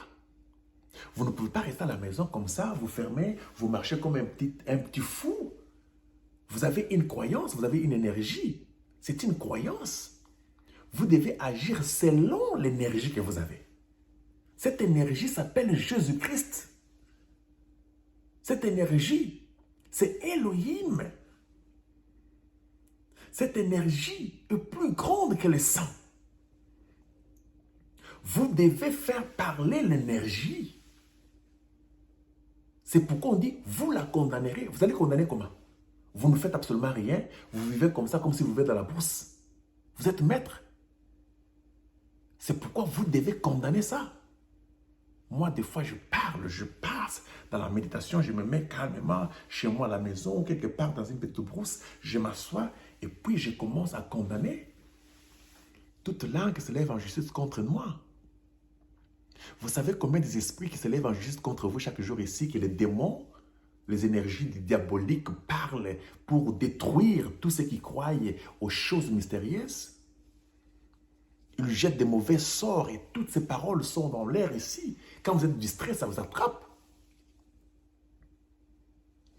vous ne pouvez pas rester à la maison comme ça, vous fermez, vous marchez comme un petit fou. Vous avez une croyance, vous avez une énergie. C'est une croyance. Vous devez agir selon l'énergie que vous avez. Cette énergie s'appelle Jésus-Christ. Cette énergie, c'est Elohim. Cette énergie est plus grande que le sang. Vous devez faire parler l'énergie. C'est pourquoi on dit, vous la condamnerez. Vous allez condamner comment? Vous ne faites absolument rien. Vous vivez comme ça, comme si vous vivez dans la brousse. Vous êtes maître. C'est pourquoi vous devez condamner ça. Moi, des fois, je parle, je passe dans la méditation, je me mets calmement chez moi à la maison, quelque part dans une petite brousse, je m'assois et puis je commence à condamner toute langue qui se lève en justice contre moi. Vous savez combien des esprits qui se lèvent en justice contre vous chaque jour ici, que les démons, les énergies diaboliques parlent pour détruire tous ceux qui croient aux choses mystérieuses? Ils jettent des mauvais sorts et toutes ces paroles sont dans l'air ici. Quand vous êtes distrait, ça vous attrape.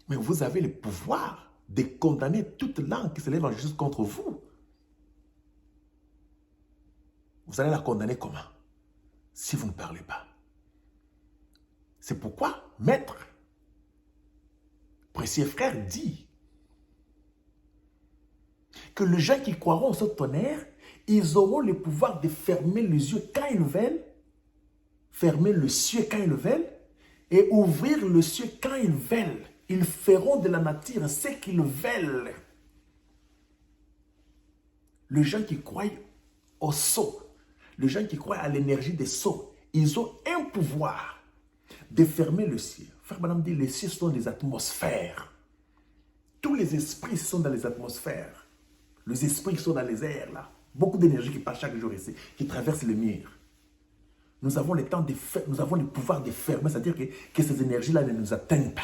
Mais vous avez le pouvoir de condamner toute langue qui se lève en justice contre vous. Vous allez la condamner comment? Si vous ne parlez pas. C'est pourquoi, maître, précieux frère dit que les gens qui croiront au saut tonnerre, ils auront le pouvoir de fermer les yeux quand ils veulent, fermer le ciel quand ils veulent et ouvrir le ciel quand ils veulent. Ils feront de la nature ce qu'ils veulent. Les gens qui croient au sceau, les gens qui croient à l'énergie des sceaux, ils ont un pouvoir de fermer le ciel. Frère Madame dit, les cieux sont des atmosphères. Tous les esprits sont dans les atmosphères. Les esprits qui sont dans les airs, là. Beaucoup d'énergie qui passe chaque jour ici, qui traverse le mur. Nous avons le temps de faire, nous avons le pouvoir de fermer, c'est-à-dire que ces énergies-là ne nous atteignent pas.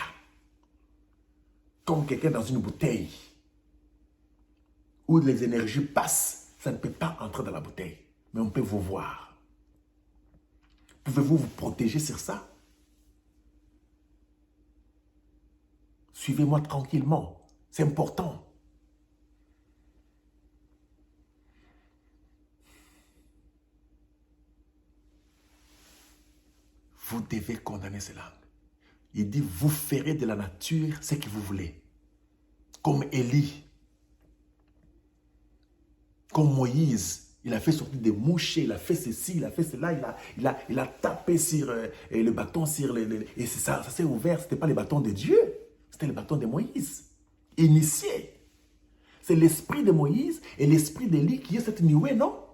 Comme quelqu'un dans une bouteille, où les énergies passent, ça ne peut pas entrer dans la bouteille, mais on peut vous voir. Pouvez-vous vous protéger sur ça? Suivez-moi tranquillement, c'est important. Vous devez condamner ces langues. Il dit, vous ferez de la nature ce que vous voulez. Comme Élie. Comme Moïse. Il a fait sortir des mouches, il a fait ceci, il a fait cela, il a tapé sur le bâton, et ça s'est ouvert. Ce n'était pas le bâton de Dieu, c'était le bâton de Moïse. Initié. C'est l'esprit de Moïse et l'esprit d'Élie qui est cette nuée, non?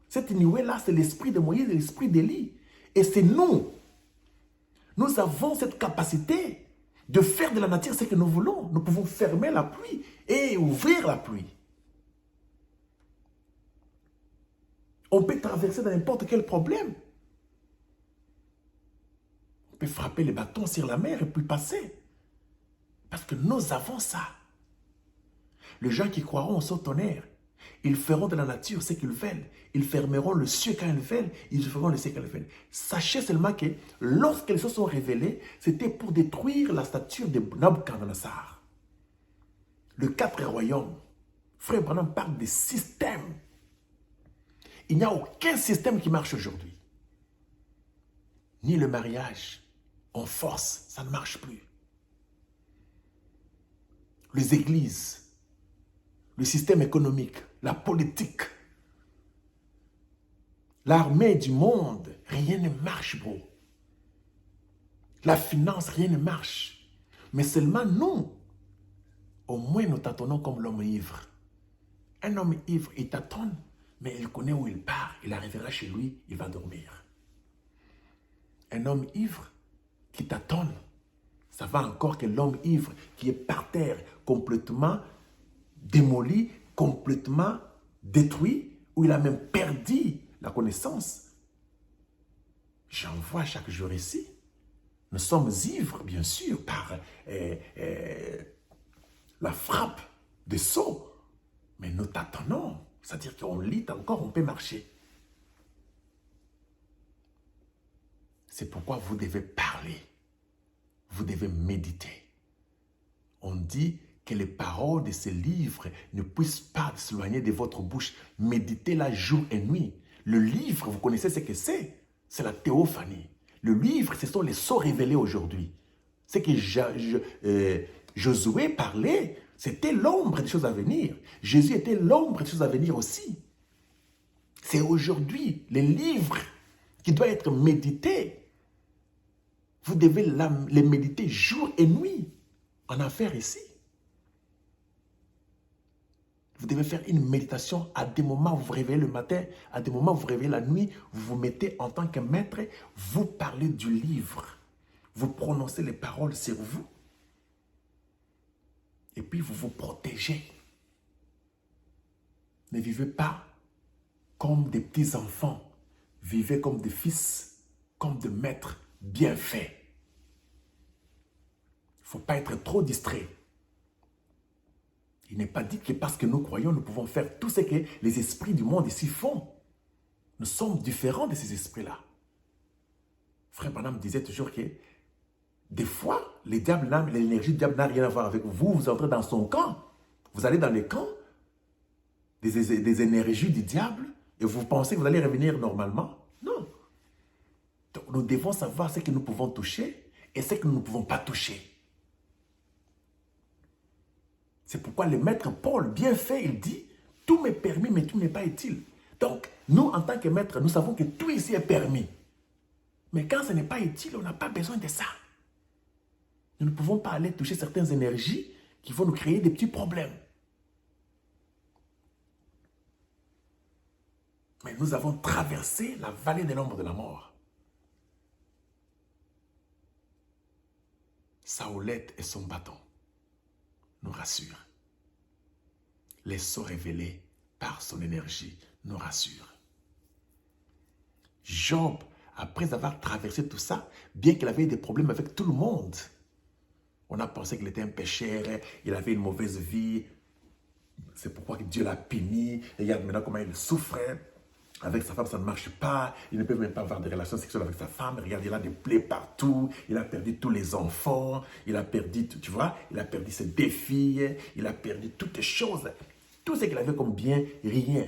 Cette nuée-là, c'est l'esprit de Moïse et l'esprit d'Élie. Et c'est nous. Nous avons cette capacité de faire de la nature ce que nous voulons. Nous pouvons fermer la pluie et ouvrir la pluie. On peut traverser dans n'importe quel problème. On peut frapper les bâtons sur la mer et puis passer. Parce que nous avons ça. Les gens qui croiront au saut-tonnerre, ils feront de la nature ce qu'ils veulent. Ils fermeront le ciel quand ils veulent. Ils feront le ciel quand ils veulent. Sachez seulement que lorsque les choses sont révélées, c'était pour détruire la statue de Nabuchodonosor. Le 4 royaumes. Frère Branham parle des systèmes. Il n'y a aucun système qui marche aujourd'hui. Ni le mariage en force, ça ne marche plus. les églises, le système économique, la politique, l'armée du monde, rien ne marche, bro. La finance, rien ne marche. Mais seulement nous, au moins nous tâtonnons comme l'homme ivre. Un homme ivre, il tâtonne, mais il connaît où il part. Il arrivera chez lui, il va dormir. Un homme ivre qui tâtonne, ça va encore que l'homme ivre qui est par terre, complètement démoli, complètement détruit, où il a même perdu la connaissance. J'en vois chaque jour ici. Nous sommes ivres, bien sûr, par la frappe des sots. Mais nous tâtonnons. C'est-à-dire qu'on lit encore, on peut marcher. C'est pourquoi vous devez parler. Vous devez méditer. On dit que les paroles de ces livres ne puissent pas s'éloigner de votre bouche. Méditez-la jour et nuit. Le livre, vous connaissez ce que c'est? C'est la théophanie. Le livre, ce sont les sceaux révélés aujourd'hui. Ce que Josué parlait, c'était l'ombre des choses à venir. Jésus était l'ombre des choses à venir aussi. C'est aujourd'hui les livres qui doivent être médités. Vous devez les méditer jour et nuit. En affaires ici. Vous devez faire une méditation à des moments où vous vous réveillez le matin, à des moments où vous vous réveillez la nuit, vous vous mettez en tant que maître, vous parlez du livre, vous prononcez les paroles sur vous, et puis vous vous protégez. Ne vivez pas comme des petits enfants, vivez comme des fils, comme des maîtres bien faits. Il ne faut pas être trop distrait. Il n'est pas dit que parce que nous croyons, nous pouvons faire tout ce que les esprits du monde ici font. Nous sommes différents de ces esprits-là. Frère Branham disait toujours que des fois, l'énergie du diable n'a rien à voir avec vous. Vous entrez dans son camp. Vous allez dans les camps des énergies du diable et vous pensez que vous allez revenir normalement. Non. Donc, nous devons savoir ce que nous pouvons toucher et ce que nous ne pouvons pas toucher. C'est pourquoi le maître Paul, bien fait, il dit, tout m'est permis, mais tout n'est pas utile. Donc, nous, en tant que maître, nous savons que tout ici est permis. Mais quand ce n'est pas utile, on n'a pas besoin de ça. Nous ne pouvons pas aller toucher certaines énergies qui vont nous créer des petits problèmes. Mais nous avons traversé la vallée de l'ombre de la mort. Sa houlette et son bâton nous rassurent. Les sceaux révélés par son énergie nous rassurent. Job, après avoir traversé tout ça, bien qu'il avait eu des problèmes avec tout le monde, on a pensé qu'il était un pécheur, il avait une mauvaise vie, c'est pourquoi Dieu l'a puni. Regarde maintenant comment il souffrait. Avec sa femme, ça ne marche pas. Il ne peut même pas avoir de relations sexuelles avec sa femme. Regarde, il a des plaies partout. Il a perdu tous les enfants. Il a perdu, tu vois, il a perdu ses deux filles. Il a perdu toutes les choses. Tout ce qu'il avait comme bien, rien.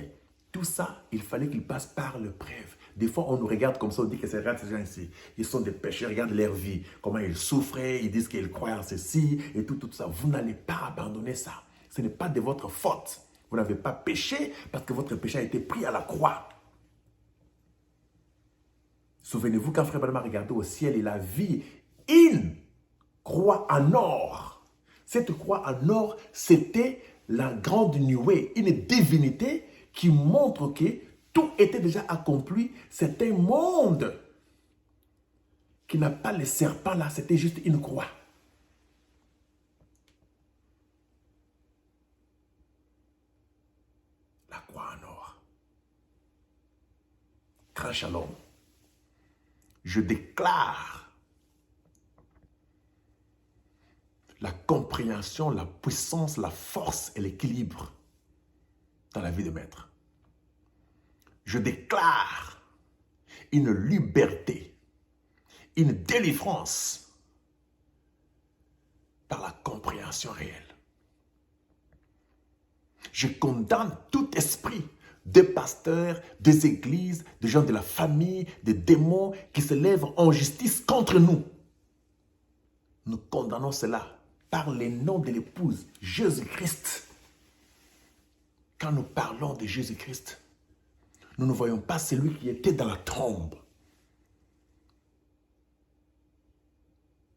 Tout ça, il fallait qu'il passe par l'épreuve. Des fois, on nous regarde comme ça, on dit que c'est regarde ces gens ici. Ils sont des pécheurs, regarde leur vie. Comment ils souffraient, ils disent qu'ils croient en ceci et tout ça. Vous n'allez pas abandonner ça. Ce n'est pas de votre faute. Vous n'avez pas péché parce que votre péché a été pris à la croix. Souvenez-vous quand Frère Branham a regardé au ciel, il a vu une croix en or. Cette croix en or, c'était la grande nuée, une divinité qui montre que tout était déjà accompli. C'est un monde qui n'a pas les serpents là, c'était juste une croix. La croix en or. Grand shalom. Je déclare la compréhension, la puissance, la force et l'équilibre dans la vie de maître. Je déclare une liberté, une délivrance par la compréhension réelle. Je condamne tout esprit des pasteurs, des églises, des gens de la famille, des démons qui se lèvent en justice contre nous. Nous condamnons cela par les noms de l'épouse, Jésus-Christ. Quand nous parlons de Jésus-Christ, nous ne voyons pas celui qui était dans la tombe.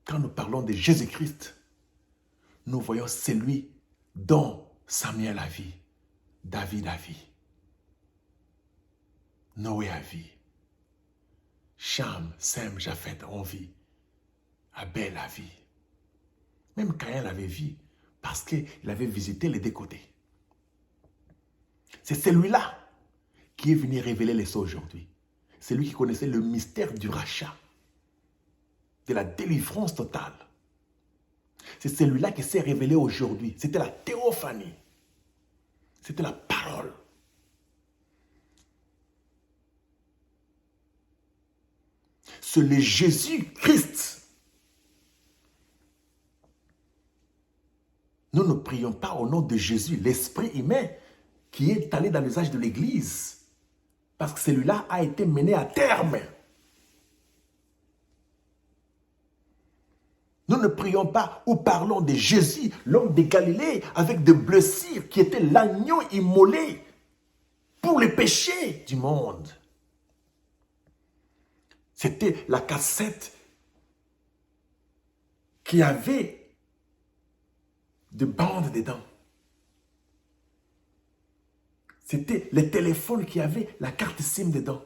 Quand nous parlons de Jésus-Christ, nous voyons celui dont Samuel a vie, David a vie, Noé a vie, Cham, Sem, Japheth ont vie, Abel a vie. Même Caïn avait vie parce qu'il avait visité les deux côtés. C'est celui-là qui est venu révéler les choses aujourd'hui. C'est lui qui connaissait le mystère du rachat, de la délivrance totale. C'est celui-là qui s'est révélé aujourd'hui. C'était la théophanie. C'était la parole. C'est le Jésus-Christ. Nous ne prions pas au nom de Jésus, l'esprit humain qui est allé dans l'usage de l'Église. Parce que celui-là a été mené à terme. Nous ne prions pas ou parlons de Jésus, l'homme de Galilée, avec de blessures, qui était l'agneau immolé pour les péchés du monde. C'était la cassette qui avait de bandes dedans. C'était le téléphone qui avait la carte SIM dedans.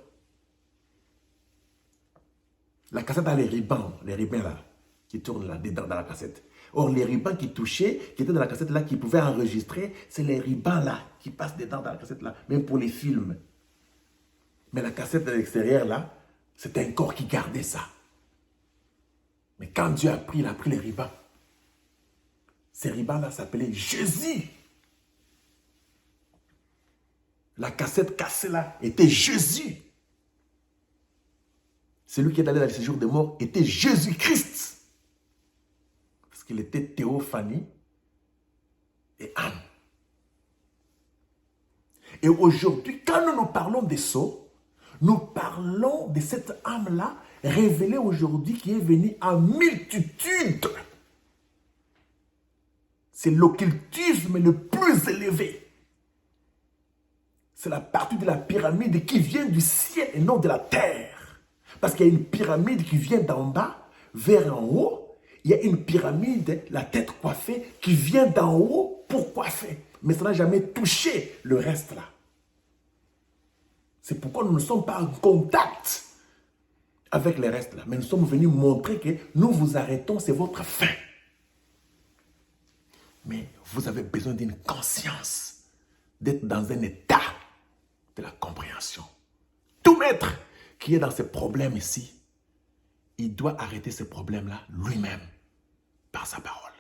La cassette a les rubans là, qui tournent là-dedans dans la cassette. Or, les rubans qui touchaient, qui étaient dans la cassette là, qui pouvaient enregistrer, c'est les rubans là, qui passent dedans dans la cassette là, même pour les films. Mais la cassette à l'extérieur là, c'était un corps qui gardait ça. Mais quand Dieu a pris, il a pris les rubans. Ces rubans là s'appelaient Jésus. La cassette cassée là était Jésus. Celui qui est allé dans le séjour des morts était Jésus-Christ. Parce qu'il était théophanie et âme. Et aujourd'hui, quand nous parlons des sceaux, nous parlons de cette âme-là révélée aujourd'hui qui est venue en multitude. C'est l'occultisme le plus élevé. C'est la partie de la pyramide qui vient du ciel et non de la terre. Parce qu'il y a une pyramide qui vient d'en bas vers en haut. Il y a une pyramide, la tête coiffée, qui vient d'en haut pour coiffer. Mais ça n'a jamais touché le reste là. C'est pourquoi nous ne sommes pas en contact avec le reste là. Mais nous sommes venus montrer que nous vous arrêtons, c'est votre fin. Mais vous avez besoin d'une conscience, d'être dans un état de la compréhension. Tout maître qui est dans ces problèmes ici, il doit arrêter ces problèmes-là lui-même par sa parole.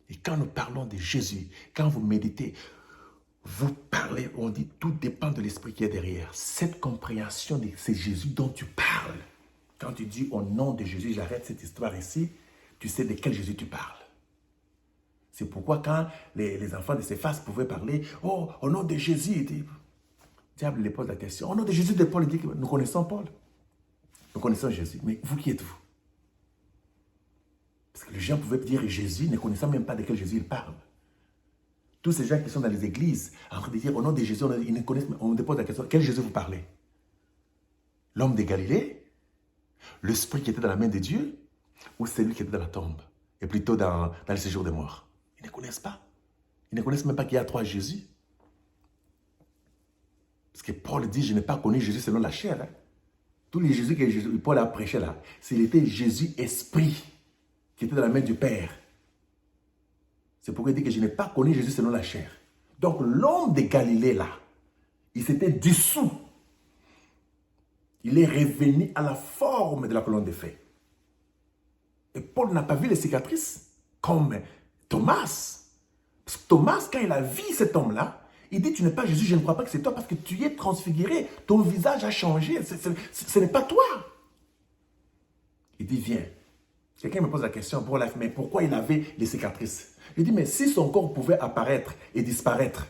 Et quand nous parlons de Jésus, quand vous méditez, vous parlez, on dit, tout dépend de l'esprit qui est derrière. Cette compréhension, c'est Jésus dont tu parles. Quand tu dis au nom de Jésus, j'arrête cette histoire ici, tu sais de quel Jésus tu parles. C'est pourquoi quand les enfants de Céphas pouvaient parler, oh, au nom de Jésus, il dit, diable les pose la question, au nom de Jésus de Paul, il dit que nous connaissons Paul. Nous connaissons Jésus, mais vous qui êtes-vous? Parce que les gens pouvaient dire Jésus, ne connaissant même pas de quel Jésus il parle. Tous ces gens qui sont dans les églises, en train de dire au nom de Jésus, ils ne connaissent, on me pose la question, quel Jésus vous parlez? L'homme de Galilée? L'esprit qui était dans la main de Dieu? Ou celui qui était dans la tombe? Et plutôt dans le séjour des morts? Ils ne connaissent pas. Ils ne connaissent même pas qu'il y a trois Jésus. Parce que Paul dit, je n'ai pas connu Jésus selon la chair. Hein. Tous les Jésus que Paul a prêché là, c'était Jésus esprit qui était dans la main du Père. C'est pourquoi il dit que je n'ai pas connu Jésus selon la chair. Donc l'homme de Galilée là, il s'était dissous. Il est revenu à la forme de la colonne de feu. Et Paul n'a pas vu les cicatrices comme Thomas. Parce que Thomas, quand il a vu cet homme-là, il dit, tu n'es pas Jésus, je ne crois pas que c'est toi parce que tu es transfiguré. Ton visage a changé, ce n'est pas toi. Il dit, viens. Quelqu'un me pose la question, mais pourquoi il avait les cicatrices? Il dit, mais si son corps pouvait apparaître et disparaître,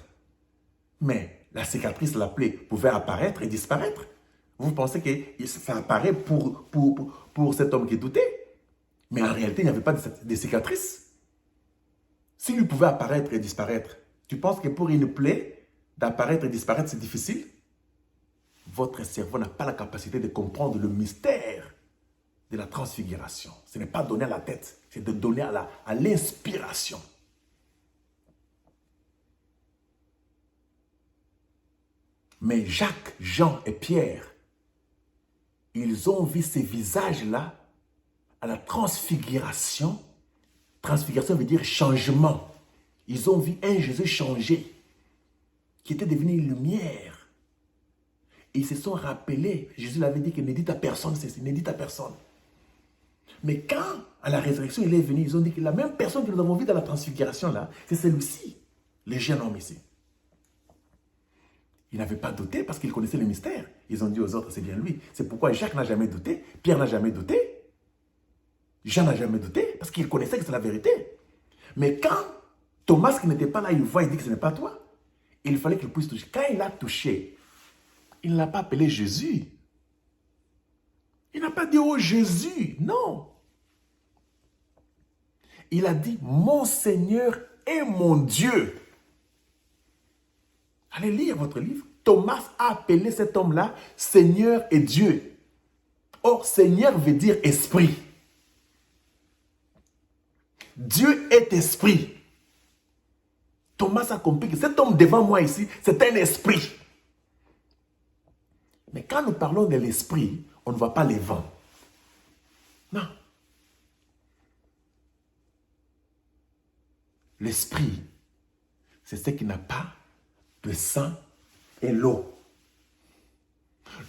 mais la cicatrice, la plaie, pouvait apparaître et disparaître, vous pensez que ça apparaît pour cet homme qui doutait? Mais en réalité, il n'y avait pas de cicatrices. S'il lui pouvait apparaître et disparaître, tu penses que pour une plaie, d'apparaître et disparaître, c'est difficile? Votre cerveau n'a pas la capacité de comprendre le mystère de la transfiguration. Ce n'est pas donné à la tête, c'est de donner à l'inspiration. Mais Jacques, Jean et Pierre, ils ont vu ces visages-là à la transfiguration. Transfiguration veut dire changement. Ils ont vu un Jésus changé, qui était devenu une lumière. Et ils se sont rappelés, Jésus l'avait dit que ne dites à personne ceci, ne dites à personne. Mais quand, à la résurrection, il est venu, ils ont dit que la même personne que nous avons vue dans la transfiguration, là, c'est celui-ci, le jeune homme ici. Ils n'avaient pas douté parce qu'ils connaissaient le mystère. Ils ont dit aux autres, c'est bien lui. C'est pourquoi Jacques n'a jamais douté, Pierre n'a jamais douté, Jean n'a jamais douté, parce qu'il connaissait que c'est la vérité. Mais quand Thomas, qui n'était pas là, il voit, il dit que ce n'est pas toi, il fallait qu'il puisse toucher. Quand il a touché, il ne l'a pas appelé Jésus. Il n'a pas dit, oh Jésus, non. Il a dit, mon Seigneur et mon Dieu. Allez lire votre livre. Thomas a appelé cet homme-là Seigneur et Dieu. Or, Seigneur veut dire esprit. Dieu est esprit. Thomas a compris que cet homme devant moi ici, c'est un esprit. Mais quand nous parlons de l'esprit, on ne voit pas les vents. Non. L'esprit, c'est ce qui n'a pas de sang et l'eau.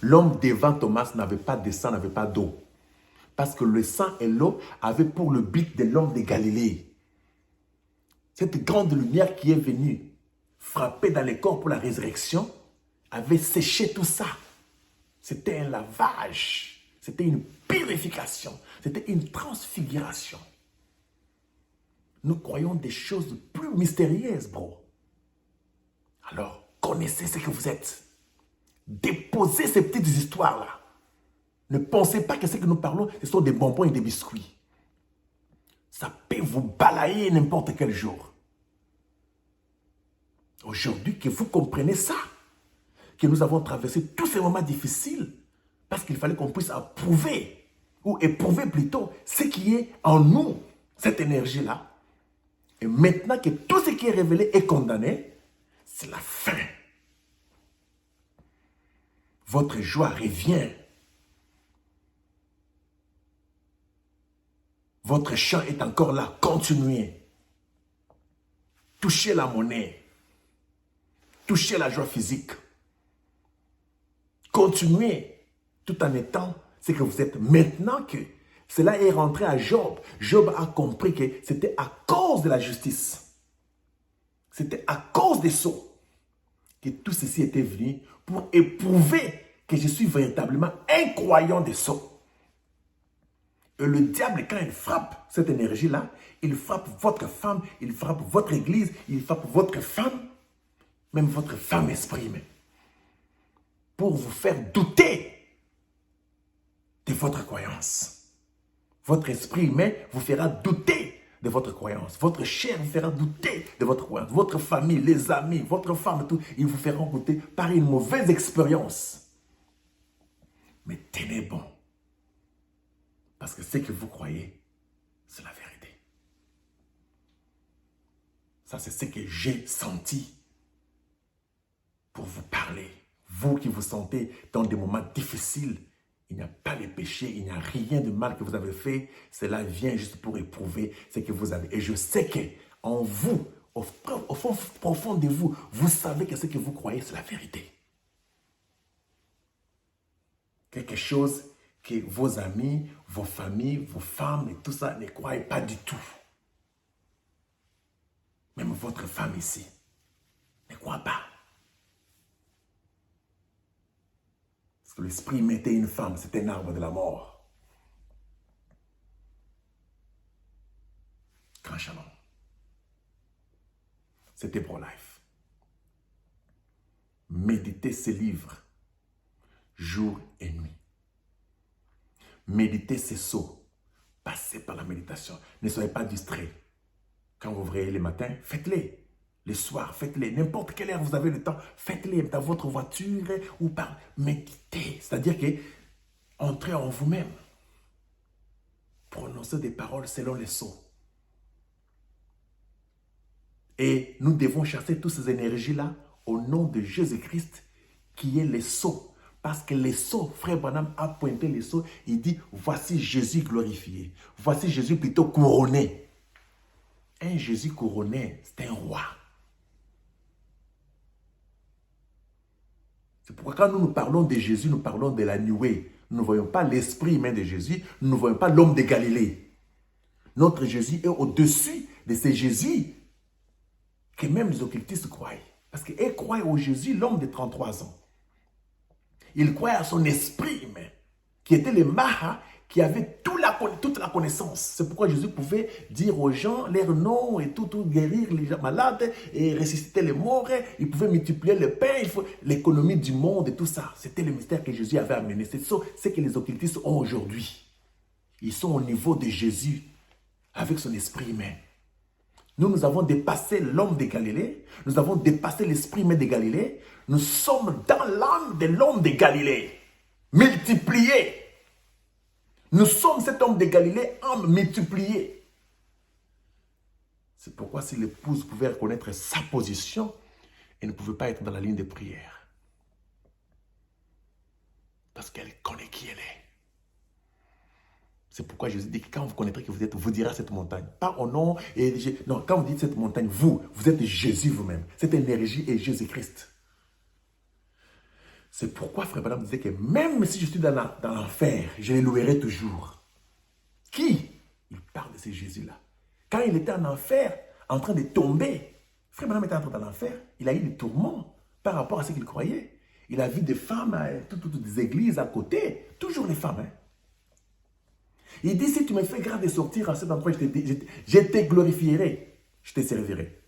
L'homme devant Thomas n'avait pas de sang, n'avait pas d'eau. Parce que le sang et l'eau avaient pour le but de l'homme de Galilée. Cette grande lumière qui est venue frapper dans les corps pour la résurrection avait séché tout ça. C'était un lavage, c'était une purification, c'était une transfiguration. Nous croyons des choses plus mystérieuses, bro. Alors, connaissez ce que vous êtes. Déposez ces petites histoires-là. Ne pensez pas que ce que nous parlons, ce sont des bonbons et des biscuits. Ça peut vous balayer n'importe quel jour. Aujourd'hui, que vous comprenez ça, que nous avons traversé tous ces moments difficiles, parce qu'il fallait qu'on puisse approuver, ou éprouver plutôt, ce qui est en nous, cette énergie-là. Et maintenant que tout ce qui est révélé est condamné, c'est la fin. Votre joie revient. Votre chant est encore là. Continuez. Touchez la monnaie. Touchez la joie physique. Continuez tout en étant ce que vous êtes. Maintenant que cela est rentré à Job, Job a compris que c'était à cause de la justice. C'était à cause des sceaux que tout ceci était venu pour éprouver que je suis véritablement un croyant des sceaux. Et le diable, quand il frappe cette énergie-là, il frappe votre femme, il frappe votre église, il frappe votre femme, même votre femme esprit, pour vous faire douter de votre croyance. Votre esprit humain vous fera douter de votre croyance. Votre chair vous fera douter de votre croyance. Votre famille, les amis, votre femme, tout, ils vous feront douter par une mauvaise expérience. Mais tenez bon. Parce que ce que vous croyez, c'est la vérité. Ça, c'est ce que j'ai senti pour vous parler. Vous qui vous sentez dans des moments difficiles, il n'y a pas de péché, il n'y a rien de mal que vous avez fait. Cela vient juste pour éprouver ce que vous avez. Et je sais qu'en vous, au fond profond de vous, vous savez que ce que vous croyez, c'est la vérité. Quelque chose que vos amis, vos familles, vos femmes et tout ça ne croient pas du tout. Même votre femme ici ne croit pas. Parce que l'esprit mettait une femme, c'était un arbre de la mort. Grand Shalom. C'était Pro-Life. Méditez ces livres jour et nuit. Méditez ces sauts. Passez par la méditation. Ne soyez pas distraits. Quand vous vous réveillez le matin, faites-les. Le soir, faites-les. N'importe quelle heure vous avez le temps, faites-les dans votre voiture ou par méditer. C'est-à-dire que entrez en vous-même. Prononcez des paroles selon les sceaux. Et nous devons chasser toutes ces énergies-là au nom de Jésus-Christ qui est les sceaux. Parce que les sceaux, frère Branham a pointé les sceaux, il dit, voici Jésus glorifié. Voici Jésus plutôt couronné. Un Jésus couronné, c'est un roi. C'est pourquoi quand nous parlons de Jésus, nous parlons de la nuée. Nous ne voyons pas l'esprit humain de Jésus, nous ne voyons pas l'homme de Galilée. Notre Jésus est au-dessus de ces Jésus que même les occultistes croient. Parce qu'ils croient au Jésus, l'homme de 33 ans. Ils croient à son esprit humain, qui était le Maha, qui avait toute la connaissance. C'est pourquoi Jésus pouvait dire aux gens leurs noms et tout guérir les malades et ressusciter les morts. Il pouvait multiplier le pain, l'économie du monde et tout ça. C'était le mystère que Jésus avait amené. C'est ce que les occultistes ont aujourd'hui. Ils sont au niveau de Jésus avec son esprit humain. Nous avons dépassé l'homme de Galilée. Nous avons dépassé l'esprit humain de Galilée. Nous sommes dans l'âme de l'homme de Galilée. Multiplié. Nous sommes cet homme de Galilée, âme multipliée. C'est pourquoi si l'épouse pouvait reconnaître sa position, elle ne pouvait pas être dans la ligne de prière. Parce qu'elle connaît qui elle est. C'est pourquoi Jésus dit que quand vous connaîtrez que vous êtes, vous direz à cette montagne. Pas au nom. Non, quand vous dites cette montagne, vous êtes Jésus vous-même. Cette énergie est Jésus-Christ. C'est pourquoi Frère Branham disait que même si je suis dans l'enfer, je les louerai toujours. Qui? Il parle de ce Jésus-là. Quand il était en enfer, en train de tomber, Frère Branham était entré dans l'enfer, il a eu des tourments par rapport à ce qu'il croyait. Il a vu des femmes, toutes des églises à côté, toujours les femmes. Il dit, si tu me fais grâce de sortir à cet endroit, je te glorifierai, je te servirai.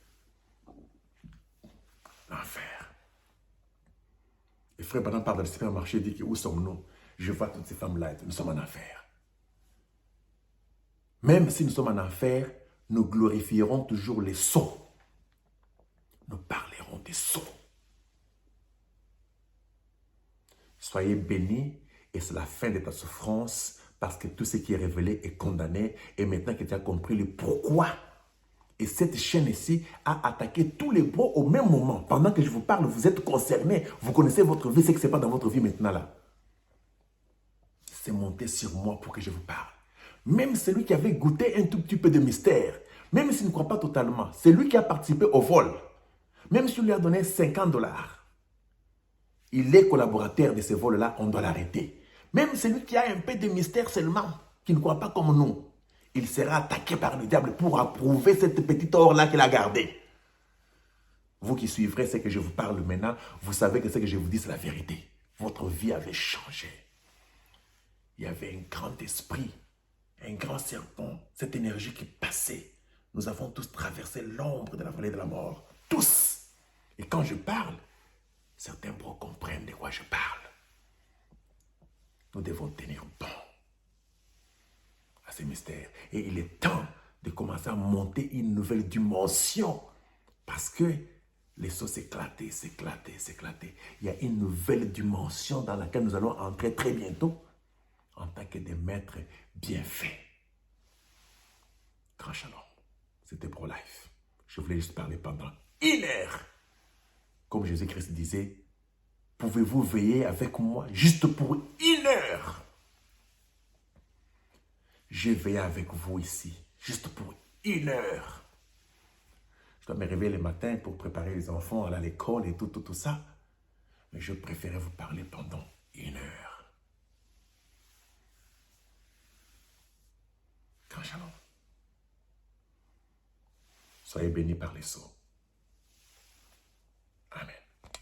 L'enfer. Et Frère Branham parle dans le supermarché, il dit, où sommes-nous? Je vois toutes ces femmes-là, nous sommes en enfer. Même si nous sommes en enfer, nous glorifierons toujours les sceaux. Nous parlerons des sceaux. Soyez bénis et c'est la fin de ta souffrance parce que tout ce qui est révélé est condamné et maintenant que tu as compris le pourquoi. Et cette chaîne ici a attaqué tous les bros au même moment. Pendant que je vous parle, vous êtes concernés. Vous connaissez votre vie, c'est que ce n'est pas dans votre vie maintenant là. C'est monté sur moi pour que je vous parle. Même celui qui avait goûté un tout petit peu de mystère, même s'il ne croit pas totalement, c'est lui qui a participé au vol. Même si on lui a donné 50 $, il est collaborateur de ce vol-là, on doit l'arrêter. Même celui qui a un peu de mystère seulement, qui ne croit pas comme nous, il sera attaqué par le diable pour approuver cette petite or-là qu'il a gardée. Vous qui suivrez ce que je vous parle maintenant, vous savez que ce que je vous dis, c'est la vérité. Votre vie avait changé. Il y avait un grand esprit, un grand serpent, cette énergie qui passait. Nous avons tous traversé l'ombre de la vallée de la mort. Tous. Et quand je parle, certains bros comprennent de quoi je parle. Nous devons tenir bon à ces mystères. Et il est temps de commencer à monter une nouvelle dimension. Parce que les sceaux s'éclatent, s'éclatent, s'éclatent. Il y a une nouvelle dimension dans laquelle nous allons entrer très bientôt en tant que des maîtres bien faits. Grand shalom. C'était Pro-Life. Je voulais juste parler pendant 1 heure. Comme Jésus-Christ disait, pouvez-vous veiller avec moi juste pour 1 heure? Je veille avec vous ici, juste pour 1 heure. Je dois me réveiller le matin pour préparer les enfants à l'école et tout ça. Mais je préférais vous parler pendant 1 heure. Grand shalom. Soyez bénis par les sceaux.